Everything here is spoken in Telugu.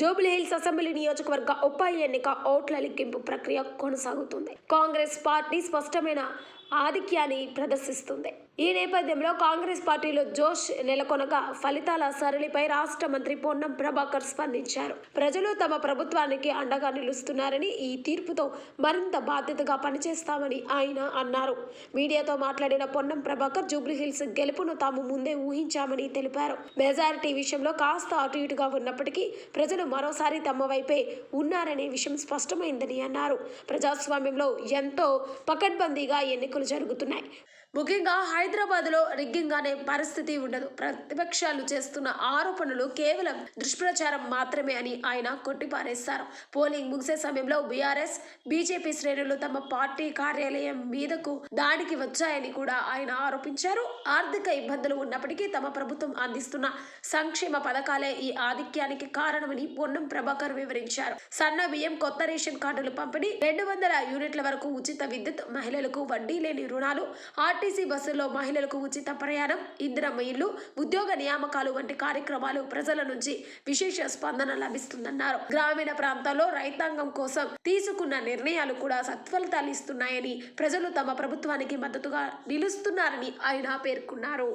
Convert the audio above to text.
జూబ్లీహిల్స్ అసెంబ్లీ నియోజకవర్గ ఉప ఎన్నిక ఓట్ల లెక్కింపు ప్రక్రియ కొనసాగుతుంది. కాంగ్రెస్ పార్టీ స్పష్టమైన ఆధిక్యాన్ని ప్రదర్శిస్తుంది. ఈ నేపథ్యంలో కాంగ్రెస్ పార్టీలో జోష్ నెలకొనగా ఫలితాల సరళిపై రాష్ట్ర మంత్రి పొన్నం ప్రభాకర్ స్పందించారు. ప్రజలు తమ ప్రభుత్వానికి అండగా నిలుస్తున్నారని, ఈ తీర్పుతో మరింత బాధ్యతగా పనిచేస్తామని ఆయన అన్నారు. మీడియాతో మాట్లాడిన పొన్నం ప్రభాకర్ జూబ్లీహిల్స్ గెలుపును తాము ముందే ఊహించామని తెలిపారు. మెజారిటీ విషయంలో కాస్త అటు ఇటుగా ఉన్నప్పటికీ ప్రజలు మరోసారి తమ వైపే ఉన్నారనే విషయం స్పష్టమైందని అన్నారు. ప్రజాస్వామ్యంలో ఎంతో పకడ్బందీగా ఎన్నికలు జరుగుతున్నాయి. ముఖ్యంగా హైదరాబాద్లో రిగ్గింగ్ అనే పరిస్థితి ఉండదు. ప్రతిపక్షాలు చేస్తున్న ఆరోపణలు కేవలం దుష్ప్రచారం మాత్రమే అని ఆయన కొట్టిపారేశారు. పోలింగ్ ముగిసే సమయంలో బీఆర్ఎస్, బీజేపీ శ్రేణులు తమ పార్టీ కార్యాలయం మీదకు దాడికి వచ్చాయని కూడా ఆయన ఆరోపించారు. ఆర్థిక ఇబ్బందులు ఉన్నప్పటికీ తమ ప్రభుత్వం అందిస్తున్న సంక్షేమ పథకాలే ఈ ఆధిక్యానికి కారణమని పొన్నం ప్రభాకర్ వివరించారు. సన్న బియ్యం, కొత్త రేషన్ కార్డులు పంపిణీ, 200 యూనిట్ల వరకు ఉచిత విద్యుత్, మహిళలకు వడ్డీ లేని రుణాలు, ఆర్టీసీ బస్సుల్లో మహిళలకు ఉచిత ప్రయాణం, ఇందిరమ్మ ఇల్లు, ఉద్యోగ నియామకాలు వంటి కార్యక్రమాలు ప్రజల నుంచి విశేష స్పందన లభిస్తుందన్నారు. గ్రామీణ ప్రాంతాల్లో రైతాంగం కోసం తీసుకున్న నిర్ణయాలు కూడా సత్ఫలితాలు ఇస్తున్నాయని, ప్రజలు తమ ప్రభుత్వానికి మద్దతుగా నిలుస్తున్నారని ఆయన పేర్కొన్నారు.